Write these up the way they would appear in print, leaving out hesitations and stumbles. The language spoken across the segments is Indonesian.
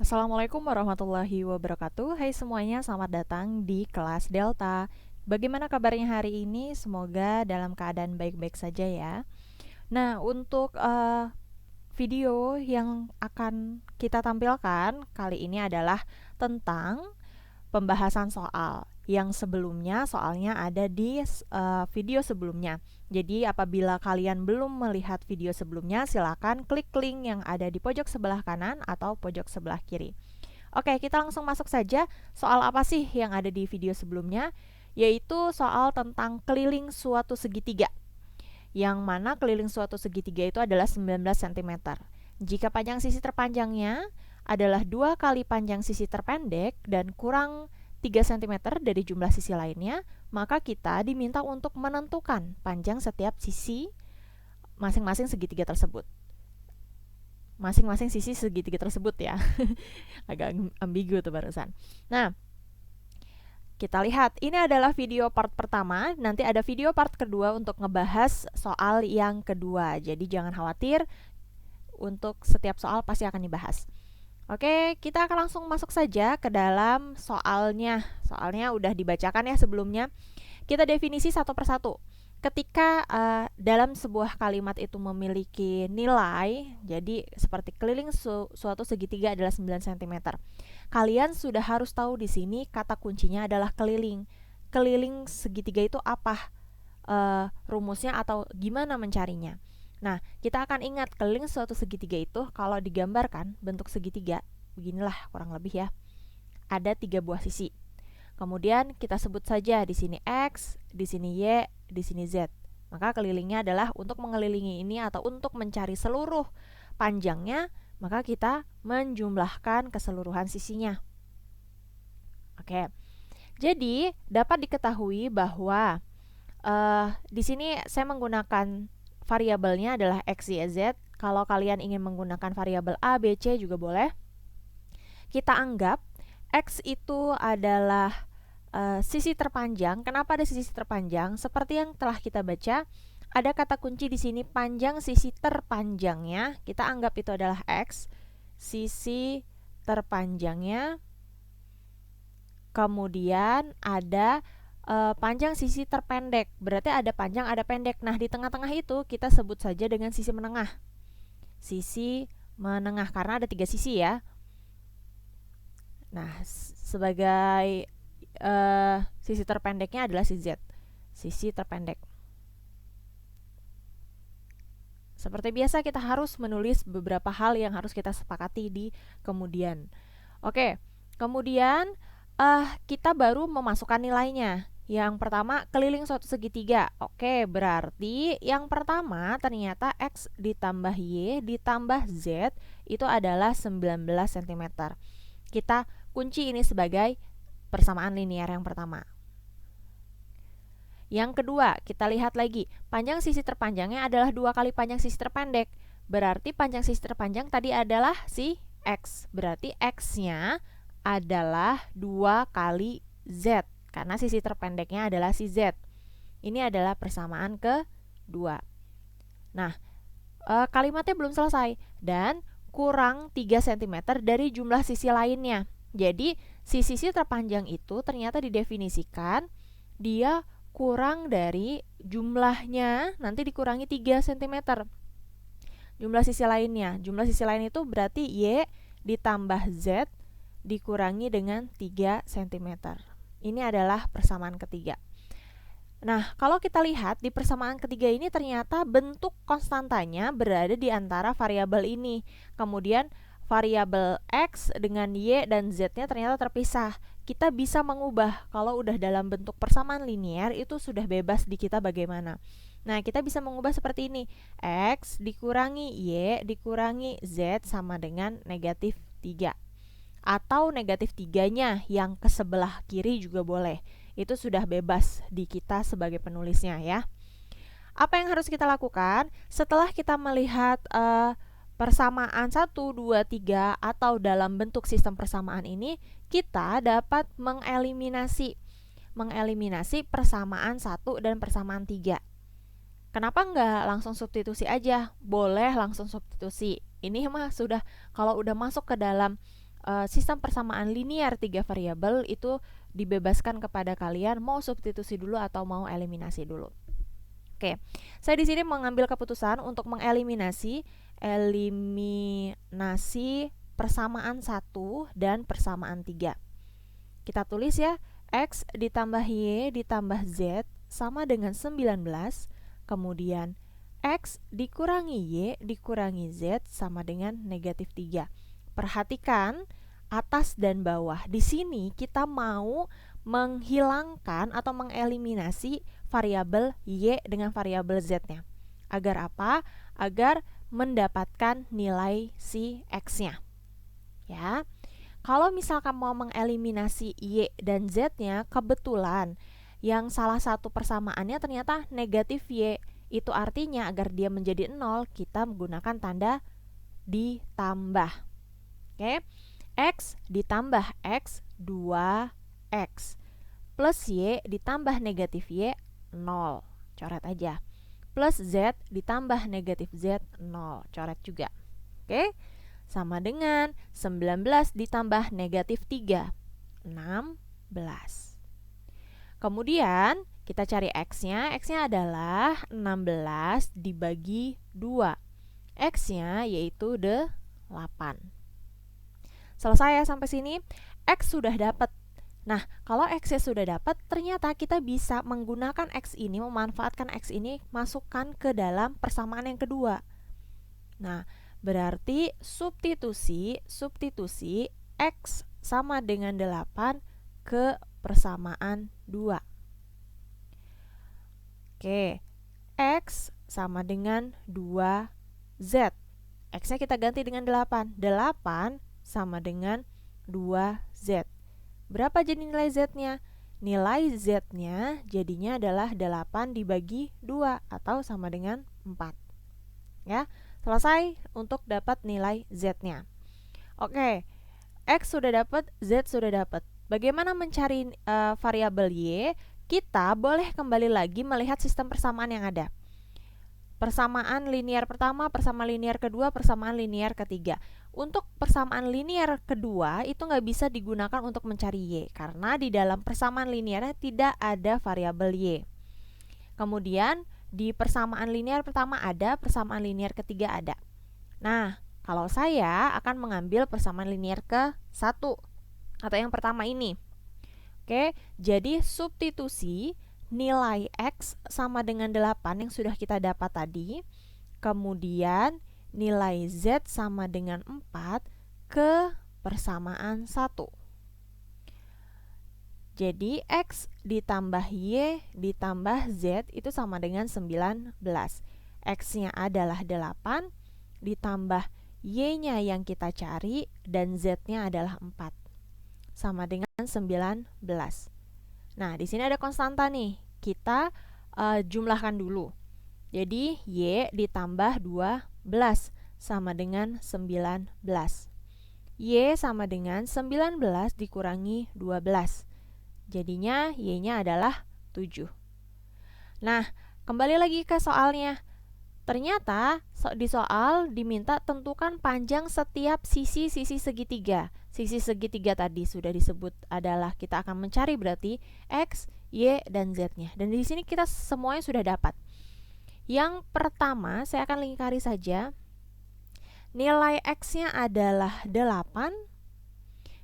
Assalamualaikum warahmatullahi wabarakatuh. Hai semuanya, selamat datang di kelas Delta. Bagaimana kabarnya hari ini? Semoga dalam keadaan baik-baik saja ya. Nah, untuk video yang akan kita tampilkan kali ini adalah tentang pembahasan soal yang sebelumnya, soalnya ada di video sebelumnya. Jadi apabila kalian belum melihat video sebelumnya, silakan klik link yang ada di pojok sebelah kanan atau pojok sebelah kiri. Oke, kita langsung masuk saja. Soal apa sih yang ada di video sebelumnya? Yaitu soal tentang keliling suatu segitiga. Yang mana keliling suatu segitiga itu adalah 19 cm. Jika panjang sisi terpanjangnya adalah 2 kali panjang sisi terpendek dan kurang 3 cm dari jumlah sisi lainnya, maka kita diminta untuk menentukan panjang setiap sisi masing-masing segitiga tersebut. Masing-masing sisi segitiga tersebut ya. Agak ambigu tuh barusan. Nah, kita lihat, ini adalah video part pertama, nanti ada video part kedua untuk ngebahas soal yang kedua. Jadi jangan khawatir, untuk setiap soal pasti akan dibahas. Oke, kita akan langsung masuk saja ke dalam soalnya. Soalnya udah dibacakan ya sebelumnya. Kita definisi satu persatu. Ketika dalam sebuah kalimat itu memiliki nilai, jadi seperti keliling suatu segitiga adalah 9 cm. Kalian sudah harus tahu di sini kata kuncinya adalah keliling. Keliling segitiga itu apa rumusnya atau gimana mencarinya? Nah, kita akan ingat keliling suatu segitiga itu kalau digambarkan bentuk segitiga, beginilah kurang lebih ya. Ada 3 buah sisi. Kemudian kita sebut saja di sini X, di sini Y, di sini Z. Maka kelilingnya adalah untuk mengelilingi ini atau untuk mencari seluruh panjangnya, maka kita menjumlahkan keseluruhan sisinya. Oke. Jadi, dapat diketahui bahwa di sini saya menggunakan variabelnya adalah X, Y, Z. Kalau kalian ingin menggunakan variabel A, B, C juga boleh. Kita anggap X itu adalah sisi terpanjang. Kenapa ada sisi terpanjang? Seperti yang telah kita baca, ada kata kunci di sini panjang sisi terpanjangnya. Kita anggap itu adalah X, sisi terpanjangnya. Kemudian ada panjang sisi terpendek. Berarti ada panjang, ada pendek. Nah, di tengah-tengah itu kita sebut saja dengan sisi menengah. Sisi menengah karena ada 3 sisi ya. Nah, sebagai sisi terpendeknya adalah si Z, sisi terpendek. Seperti biasa kita harus menulis beberapa hal yang harus kita sepakati di kemudian. Oke, kemudian kita baru memasukkan nilainya. Yang pertama, keliling suatu segitiga. Oke, berarti yang pertama ternyata X ditambah Y ditambah Z itu adalah 19 cm. Kita kunci ini sebagai persamaan linear yang pertama. Yang kedua, kita lihat lagi. Panjang sisi terpanjangnya adalah 2 kali panjang sisi terpendek. Berarti panjang sisi terpanjang tadi adalah si X. Berarti X-nya adalah 2 kali Z. Karena sisi terpendeknya adalah si Z. Ini adalah persamaan kedua. Nah, kalimatnya belum selesai. Dan kurang 3 cm dari jumlah sisi lainnya. Jadi, sisi terpanjang itu ternyata didefinisikan dia kurang dari jumlahnya, nanti dikurangi 3 cm. Jumlah sisi lainnya. Jumlah sisi lain itu berarti Y ditambah Z dikurangi dengan 3 cm. Ini adalah persamaan ketiga. Nah, kalau kita lihat di persamaan ketiga ini ternyata bentuk konstantanya berada di antara variabel ini. Kemudian variabel X dengan Y dan Z-nya ternyata terpisah. Kita bisa mengubah kalau udah dalam bentuk persamaan linear itu sudah bebas di kita bagaimana. Nah, kita bisa mengubah seperti ini. X dikurangi Y dikurangi Z sama dengan negatif 3. Atau negatif 3-nya yang ke sebelah kiri juga boleh. Itu sudah bebas di kita sebagai penulisnya ya. Apa yang harus kita lakukan? Setelah kita melihat persamaan 1, 2, 3 atau dalam bentuk sistem persamaan ini, kita dapat mengeliminasi persamaan 1 dan persamaan 3. Kenapa nggak langsung substitusi aja? Boleh langsung substitusi. Ini mah sudah kalau udah masuk ke dalam sistem persamaan linear 3 variabel itu dibebaskan kepada kalian mau substitusi dulu atau mau eliminasi dulu. Oke, saya di sini mengambil keputusan untuk mengeliminasi persamaan 1 dan persamaan 3. Kita tulis ya, X ditambah Y ditambah Z sama dengan 19, kemudian X dikurangi Y dikurangi Z sama dengan negatif 3. Perhatikan atas dan bawah. Di sini kita mau menghilangkan atau mengeliminasi variabel Y dengan variabel Z-nya. Agar apa? Agar mendapatkan nilai si X-nya. Ya. Kalau misalkan mau mengeliminasi Y dan Z-nya, kebetulan yang salah satu persamaannya ternyata negatif Y. Itu artinya agar dia menjadi 0, kita menggunakan tanda ditambah. Oke. X ditambah X 2X plus Y ditambah negatif Y 0. Coret aja. Plus Z ditambah negatif Z 0. Coret juga. Oke. Sama dengan 19 ditambah negatif 3, 16. Kemudian kita cari X-nya. X-nya adalah 16 dibagi 2. X-nya yaitu 8. Selesai ya sampai sini. X sudah dapat. Nah, kalau X-nya sudah dapat, ternyata kita bisa menggunakan X ini, memanfaatkan X ini, masukkan ke dalam persamaan yang kedua. Nah, berarti substitusi X sama dengan 8 ke persamaan 2. Oke, X sama dengan 2Z. X-nya kita ganti dengan 8. 8 sama dengan 2Z. Berapa jadi nilai Z-nya? Nilai Z-nya jadinya adalah 8 dibagi 2 atau sama dengan 4. Ya. Selesai untuk dapat nilai Z-nya. Oke, X sudah dapat, Z sudah dapat. Bagaimana mencari variabel Y? Kita boleh kembali lagi melihat sistem persamaan yang ada. Persamaan linear pertama, persamaan linear kedua, persamaan linear ketiga. Untuk persamaan linear kedua itu nggak bisa digunakan untuk mencari Y, karena di dalam persamaan linearnya tidak ada variabel Y. Kemudian di persamaan linear pertama ada, persamaan linear ketiga ada. Nah, kalau saya akan mengambil persamaan linear ke-1 atau yang pertama ini. Oke, jadi substitusi nilai X sama dengan 8 yang sudah kita dapat tadi. Kemudian nilai Z sama dengan 4 ke persamaan 1. Jadi X ditambah Y ditambah Z itu sama dengan 19. X-nya adalah 8 ditambah Y-nya yang kita cari dan Z-nya adalah 4. Sama dengan 19. Nah, di sini ada konstanta nih. Kita jumlahkan dulu. Jadi Y ditambah 12 sama dengan 19. Y sama dengan 19 dikurangi 12. Jadinya Y-nya adalah 7. Nah, kembali lagi ke soalnya. Ternyata di soal diminta tentukan panjang setiap sisi segitiga. Sisi segitiga tadi sudah disebut adalah kita akan mencari berarti X, Y, dan Z-nya. Dan di sini kita semuanya sudah dapat. Yang pertama, saya akan lingkari saja. Nilai X-nya adalah 8,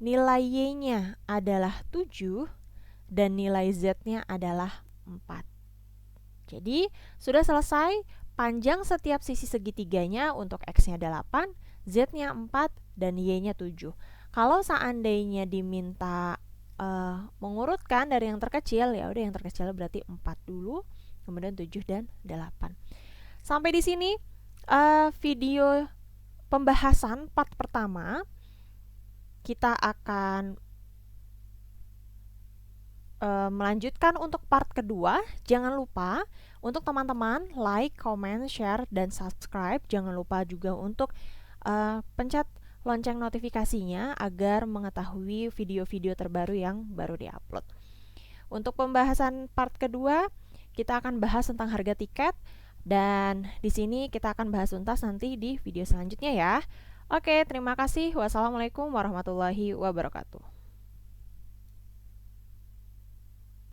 nilai Y-nya adalah 7, dan nilai Z-nya adalah 4. Jadi, sudah selesai panjang setiap sisi segitiganya untuk X-nya 8, Z-nya 4, dan Y-nya 7. Kalau seandainya diminta mengurutkan dari yang terkecil, ya udah yang terkecil berarti 4 dulu, kemudian 7 dan 8. Sampai di sini video pembahasan part pertama. Kita akan melanjutkan untuk part kedua. Jangan lupa untuk teman-teman like, comment, share, dan subscribe. Jangan lupa juga untuk pencet lonceng notifikasinya agar mengetahui video-video terbaru yang baru diupload. Untuk pembahasan part kedua, kita akan bahas tentang harga tiket, dan di sini kita akan bahas tuntas nanti di video selanjutnya ya. Oke, terima kasih. Wassalamualaikum warahmatullahi wabarakatuh.